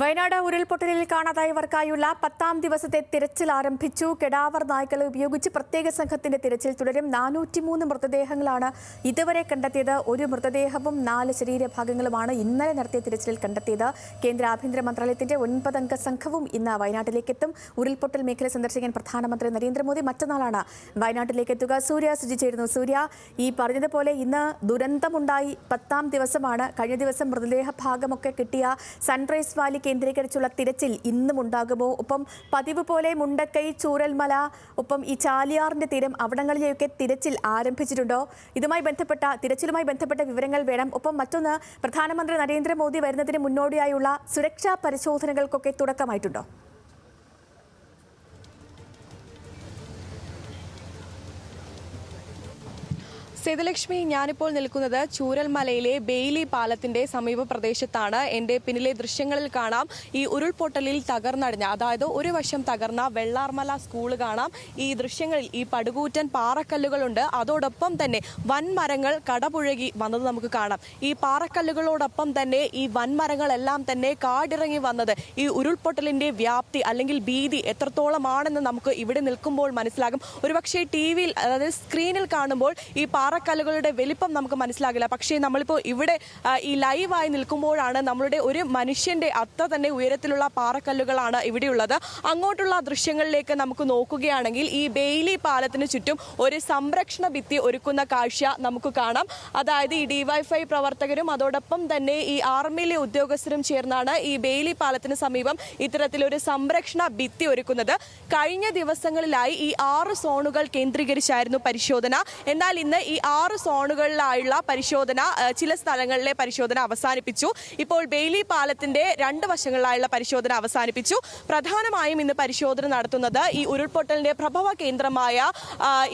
വയനാട് ഉരുൾപൊട്ടലിൽ കാണാതായവർക്കായുള്ള 10ാം ദിവസത്തെ തിരച്ചിൽ ആരംഭിച്ചു. കെടാവർ നായ്ക്കളെ ഉപയോഗിച്ച് പ്രത്യേക സംഘത്തിന്റെ തിരച്ചിൽ തുടരും. 403 മൃതദേഹങ്ങളാണ് ഇതുവരെ കണ്ടെത്തിയത്. ഒരു മൃതദേഹവും 4 ശരീരഭാഗങ്ങളുമാണ് ഇന്നലെ നടത്തിയ തിരച്ചിലിൽ കണ്ടെത്തിയത്. കേന്ദ്ര ആഭ്യന്തര മന്ത്രാലയത്തിന്റെ 9 അംഗ സംഘവും ഇന്ന് വയനാട്ടിലേക്ക് എത്തും. ഉരുൾപൊട്ടൽ മേഖല സന്ദർശിക്കാൻ പ്രധാനമന്ത്രി നരേന്ദ്രമോദി മറ്റന്നാളാണ് വയനാട്ടിലേക്ക് എത്തുക. സൂര്യ ചേരുന്നു. സൂര്യ, ഈ പറഞ്ഞതുപോലെ ഇന്ന് ദുരന്തമുണ്ടായി 10ാം ദിവസമാണ്. കഴിഞ്ഞ ദിവസം മൃതദേഹ ഭാഗമൊക്കെ കിട്ടിയ സൺറൈസ് വാലി കേന്ദ്രീകരിച്ചുള്ള തിരച്ചിൽ ഇന്നും ഉണ്ടാകുമോ? ഒപ്പം പതിവ് പോലെ മുണ്ടക്കൈ, ചൂരൽമല, ഒപ്പം ഈ ചാലിയാറിന്റെ തീരം അവിടങ്ങളിലേക്ക് തിരച്ചിൽ ആരംഭിച്ചിട്ടുണ്ടോ? തിരച്ചിലുമായി ബന്ധപ്പെട്ട വിവരങ്ങൾ വേണം. ഒപ്പം മറ്റൊന്ന്, പ്രധാനമന്ത്രി നരേന്ദ്രമോദി വരുന്നതിന് മുന്നോടിയായുള്ള സുരക്ഷാ പരിശോധനകൾക്കൊക്കെ തുടക്കമായിട്ടുണ്ടോ? സേതുലക്ഷ്മി, ഞാനിപ്പോൾ നിൽക്കുന്നത് ചൂരൽമലയിലെ ബെയിലി പാലത്തിന്റെ സമീപ പ്രദേശത്താണ്. എൻ്റെ പിന്നിലെ ദൃശ്യങ്ങളിൽ കാണാം ഈ ഉരുൾപൊട്ടലിൽ തകർന്നടിഞ്ഞ, അതായത് ഒരു വശം തകർന്ന വെള്ളാർമല സ്കൂൾ കാണാം. ഈ ദൃശ്യങ്ങളിൽ ഈ പടുകൂറ്റൻ പാറക്കല്ലുകളുണ്ട്. അതോടൊപ്പം തന്നെ വൻമരങ്ങൾ കടപുഴകി വന്നത് നമുക്ക് കാണാം. ഈ പാറക്കല്ലുകളോടൊപ്പം തന്നെ ഈ വൻമരങ്ങളെല്ലാം തന്നെ കാടിറങ്ങി വന്നത് ഈ ഉരുൾപൊട്ടലിന്റെ വ്യാപ്തി അല്ലെങ്കിൽ ഭീതി എത്രത്തോളമാണെന്ന് നമുക്ക് ഇവിടെ നിൽക്കുമ്പോൾ മനസ്സിലാകും. ഒരുപക്ഷെ ടി.വിയിൽ, അതായത് സ്ക്രീനിൽ കാണുമ്പോൾ ഈ പാറക്കല്ലുകളുടെ വലിപ്പം നമുക്ക് മനസ്സിലാകില്ല. പക്ഷേ നമ്മളിപ്പോൾ ഇവിടെ ഈ ലൈവായി നിൽക്കുമ്പോഴാണ് നമ്മളുടെ ഒരു മനുഷ്യന്റെ അത്ര തന്നെ ഉയരത്തിലുള്ള പാറക്കല്ലുകളാണ് ഇവിടെയുള്ളത്. അങ്ങോട്ടുള്ള ദൃശ്യങ്ങളിലേക്ക് നമുക്ക് നോക്കുകയാണെങ്കിൽ ഈ ബെയിലി പാലത്തിന് ചുറ്റും ഒരു സംരക്ഷണ ഭിത്തി ഒരുക്കുന്ന കാഴ്ച നമുക്ക് കാണാം. അതായത് ഈ ഡിവൈഎഫ്ഐ പ്രവർത്തകരും അതോടൊപ്പം തന്നെ ഈ ആർമിയിലെ ഉദ്യോഗസ്ഥരും ചേർന്നാണ് ഈ ബെയിലി പാലത്തിന് സമീപം ഇത്തരത്തിലൊരു സംരക്ഷണ ഭിത്തി ഒരുക്കുന്നത്. കഴിഞ്ഞ ദിവസങ്ങളിലായി ഈ 6 സോണുകൾ കേന്ദ്രീകരിച്ചായിരുന്നു പരിശോധന. എന്നാൽ ഇന്ന് ഈ 6 സോണുകളിലായുള്ള പരിശോധന, ചില സ്ഥലങ്ങളിലെ പരിശോധന അവസാനിപ്പിച്ചു. ഇപ്പോൾ ബെയിലി പാലത്തിന്റെ 2 വശങ്ങളിലായുള്ള പരിശോധന അവസാനിപ്പിച്ചു. പ്രധാനമായും ഇന്ന് പരിശോധന നടത്തുന്നത് ഈ ഉരുൾപൊട്ടലിന്റെ പ്രഭവ കേന്ദ്രമായ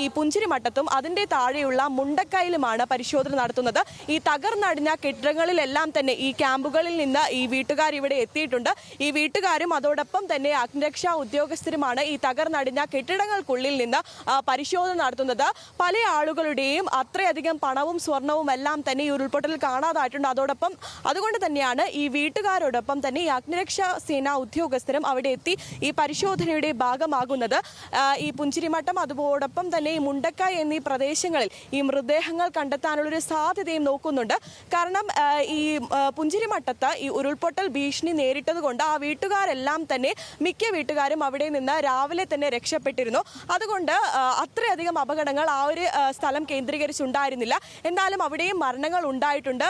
ഈ പുഞ്ചിരിമട്ടത്തും അതിന്റെ താഴെയുള്ള മുണ്ടക്കയിലുമാണ് പരിശോധന നടത്തുന്നത്. ഈ തകർന്നടിഞ്ഞ കെട്ടിടങ്ങളിലെല്ലാം തന്നെ ഈ ക്യാമ്പുകളിൽ നിന്ന് ഈ വീട്ടുകാർ ഇവിടെ എത്തിയിട്ടുണ്ട്. ഈ വീട്ടുകാരും അതോടൊപ്പം തന്നെ അഗ്നിരക്ഷാ ഉദ്യോഗസ്ഥരുമാണ് ഈ തകർന്നടിഞ്ഞ കെട്ടിടങ്ങൾക്കുള്ളിൽ നിന്ന് പരിശോധന നടത്തുന്നത്. പല ആളുകളുടെയും അത്രയധികം പണവും സ്വർണവും എല്ലാം തന്നെ ഈ ഉരുൾപൊട്ടലിൽ കാണാതായിട്ടുണ്ട്. അതുകൊണ്ട് തന്നെയാണ് ഈ വീട്ടുകാരോടൊപ്പം തന്നെ ഈ അഗ്നിരക്ഷാ സേനാ ഉദ്യോഗസ്ഥരും അവിടെ എത്തി ഈ പരിശോധനയുടെ ഭാഗമാകുന്നത്. ഈ പുഞ്ചിരിമട്ടം അതോടൊപ്പം തന്നെ ഈ മുണ്ടക്കായ് എന്നീ പ്രദേശങ്ങളിൽ ഈ മൃതദേഹങ്ങൾ കണ്ടെത്താനുള്ളൊരു സാധ്യതയും നോക്കുന്നുണ്ട്. കാരണം ഈ പുഞ്ചിരിമട്ടത്ത് ഈ ഉരുൾപൊട്ടൽ ഭീഷണി നേരിട്ടത് കൊണ്ട് ആ വീട്ടുകാരെല്ലാം തന്നെ, മിക്ക വീട്ടുകാരും അവിടെ നിന്ന് രാവിലെ തന്നെ രക്ഷപ്പെട്ടിരുന്നു. അതുകൊണ്ട് അത്രയധികം അപകടങ്ങൾ ആ ഒരു സ്ഥലം കേന്ദ്രീകരിച്ചുണ്ടായിരുന്നില്ല. എന്നാലും അവിടെയും മരണങ്ങൾ ഉണ്ടായിട്ടുണ്ട്.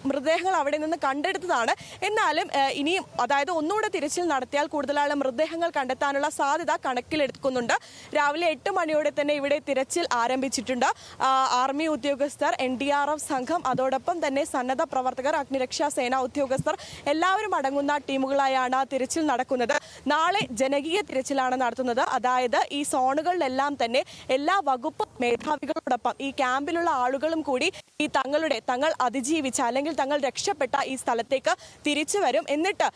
മൃതദേഹങ്ങൾ അവിടെ നിന്ന് കണ്ടെടുത്തതാണ്. എന്നാലും ഇനിയും, അതായത് ഒന്നുകൂടെ തിരച്ചിൽ നടത്തിയാൽ കൂടുതലായുള്ള മൃതദേഹങ്ങൾ കണ്ടെത്താനുള്ള സാധ്യത കണക്കിലെടുക്കുന്നുണ്ട്. രാവിലെ 8 മണിയോടെ തന്നെ ഇവിടെ തിരച്ചിൽ ആരംഭിച്ചിട്ടുണ്ട്. ആർമി ഉദ്യോഗസ്ഥർ, NDRF സംഘം, അതോടൊപ്പം തന്നെ സന്നദ്ധ പ്രവർത്തകർ, അഗ്നിരക്ഷാ സേനാ ഉദ്യോഗസ്ഥർ എല്ലാവരും അടങ്ങുന്ന ടീമുകളായാണ് തിരച്ചിൽ നടക്കുന്നത്. നാളെ ജനകീയ തിരച്ചിലാണ് നടത്തുന്നത്. അതായത് ഈ സോണുകളിലെല്ലാം തന്നെ എല്ലാ വകുപ്പ് മേധാവികളോടൊപ്പം ഈ ക്യാമ്പിലുള്ള ആളുകളും കൂടി ഈ തങ്ങൾ അതിജീവിച്ച അല്ലെങ്കിൽ തങ്ങൾ രക്ഷപ്പെട്ട ഈ സ്ഥലത്തേക്ക് തിരിച്ചു വരും. എന്നിട്ട്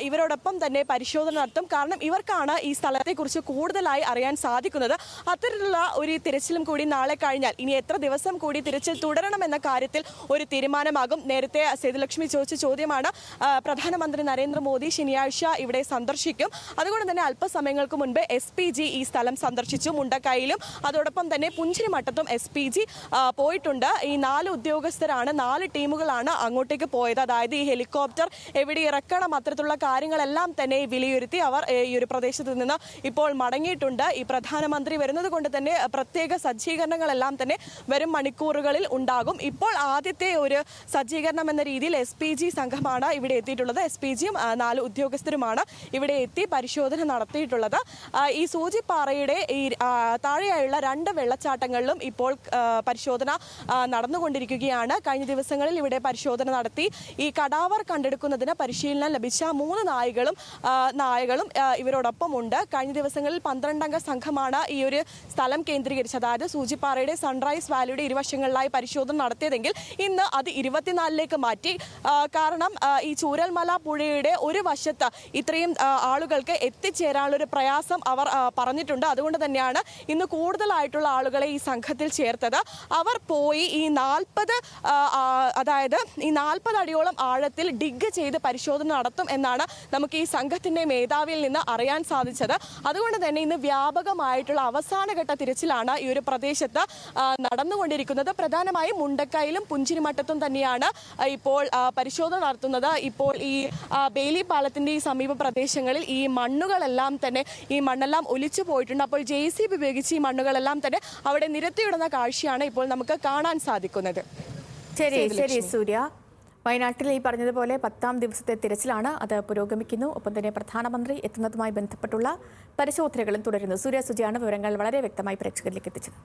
ഇവരോടൊപ്പം തന്നെ പരിശോധന നടത്തും. കാരണം ഇവർക്കാണ് ഈ സ്ഥലത്തെക്കുറിച്ച് കൂടുതലായി അറിയാൻ സാധിക്കുന്നത്. അത്തരത്തിലുള്ള ഒരു തിരച്ചിലും കൂടി നാളെ കഴിഞ്ഞാൽ ഇനി എത്ര ദിവസം കൂടി തിരച്ചിൽ തുടരണമെന്ന കാര്യത്തിൽ ഒരു തീരുമാനമാകും. നേരത്തെ സേതുലക്ഷ്മി ചോദിച്ച ചോദ്യമാണ്. പ്രധാനമന്ത്രി നരേന്ദ്രമോദി ശനിയാഴ്ച ഇവിടെ സന്ദർശിക്കും. അതുകൊണ്ട് തന്നെ അല്പസമയങ്ങൾക്ക് മുൻപ് SPG ഈ സ്ഥലം സന്ദർശിച്ചു. മുണ്ടക്കയിലും അതോടൊപ്പം തന്നെ പുഞ്ചിരിമട്ടത്തും SPG പോയിട്ടുണ്ട്. ഈ 4 ഉദ്യോഗസ്ഥരാണ്, 4 ടീമുകളാണ് അങ്ങോട്ടേക്ക് പോയത്. അതായത് ഈ ഹെലികോപ്റ്റർ എവിടെ ഇറക്കണം, അത്തരത്തിലുള്ള കാര്യങ്ങളെല്ലാം തന്നെ വിലയിരുത്തി അവർ ഈ ഒരു പ്രദേശത്ത് നിന്ന് ഇപ്പോൾ മടങ്ങിയിട്ടുണ്ട്. ഈ പ്രധാനമന്ത്രി വരുന്നത് കൊണ്ട് തന്നെ പ്രത്യേക സജ്ജീകരണങ്ങളെല്ലാം തന്നെ വരും മണിക്കൂറുകളിൽ ഉണ്ടാകും. ഇപ്പോൾ ആദ്യത്തെ ഒരു സജ്ജീകരണം എന്ന രീതിയിൽ SPG സംഘമാണ് ഇവിടെ എത്തിയിട്ടുള്ളത്. SPGയും 4 ഉദ്യോഗസ്ഥരുമാണ് ഇവിടെ എത്തി പരിശോധന നടത്തിയിട്ടുള്ളത്. ഈ സൂചിപ്പാറയുടെ ഈ താഴെയായുള്ള 2 വെള്ളച്ചാട്ടങ്ങളിലും ഇപ്പോൾ പരിശോധന നടന്നുകൊണ്ടിരിക്കുകയാണ്. കഴിഞ്ഞ ദിവസങ്ങളിൽ ഇവിടെ പരിശോധന നടത്തി ഈ കടാവർ കണ്ടെടുക്കുന്നതിന് പരിശീലനം ലഭിച്ച 3 നായകളും ഇവരോടൊപ്പം ഉണ്ട്. കഴിഞ്ഞ ദിവസങ്ങളിൽ 12 അംഗ സംഘമാണ് ഈ ഒരു സ്ഥലം കേന്ദ്രീകരിച്ചത്. അതായത് സൂചിപ്പാറയുടെ സൺറൈസ് വാലിയുടെ ഇരുവശങ്ങളിലായി പരിശോധന നടത്തിയതെങ്കിൽ ഇന്ന് അത് 24ലേക്ക് മാറ്റി. കാരണം ഈ ചൂരൽമല പുഴയുടെ ഒരു വശത്ത് ഇത്രയും ആളുകൾ ആളുകൾക്ക് എത്തിച്ചേരാനുള്ള ഒരു പ്രയാസം അവർ പറഞ്ഞിട്ടുണ്ട്. അതുകൊണ്ട് തന്നെയാണ് ഇന്ന് കൂടുതലായിട്ടുള്ള ആളുകളെ ഈ സംഘത്തിൽ ചേർത്തത്. അവർ പോയി ഈ 40 അടിയോളം ആഴത്തിൽ ഡിഗ് ചെയ്ത് പരിശോധന നടത്തും എന്നാണ് നമുക്ക് ഈ സംഘത്തിന്റെ മേധാവിയിൽ നിന്ന് അറിയാൻ സാധിച്ചത്. അതുകൊണ്ട് തന്നെ ഇന്ന് വ്യാപകമായിട്ടുള്ള അവസാനഘട്ട തിരച്ചിലാണ് ഈ ഒരു പ്രദേശത്ത് നടന്നുകൊണ്ടിരിക്കുന്നത്. പ്രധാനമായും മുണ്ടക്കയിലും പുഞ്ചിരിമട്ടത്തും തന്നെയാണ് ഇപ്പോൾ പരിശോധന നടത്തുന്നത്. ഇപ്പോൾ ഈ ബെയിലി പാലത്തിന്റെ ഈ സമീപ പ്രദേശങ്ങളിൽ ഈ മണ്ണുകളെല്ലാം തന്നെ മണ്ണെല്ലാം ഒലിച്ചു പോയിട്ടുണ്ട്. അപ്പോൾ JCB ഉപയോഗിച്ച് ഈ മണ്ണുകളെല്ലാം തന്നെ അവിടെ നിരത്തിയിടുന്ന കാഴ്ചയാണ് ഇപ്പോൾ നമുക്ക് കാണാൻ സാധിക്കുന്നത്. ശരി സൂര്യ, വയനാട്ടിൽ ഈ പറഞ്ഞതുപോലെ 10ാം ദിവസത്തെ തിരച്ചിലാണ്, അത് പുരോഗമിക്കുന്നു. ഒപ്പം തന്നെ പ്രധാനമന്ത്രി എത്തുന്നതുമായി ബന്ധപ്പെട്ടുള്ള പരിശോധനകളും തുടരുന്നു. സൂര്യ സുജിയാണ് വിവരങ്ങൾ വളരെ വ്യക്തമായി പ്രേക്ഷകരിലേക്ക് എത്തിച്ചത്.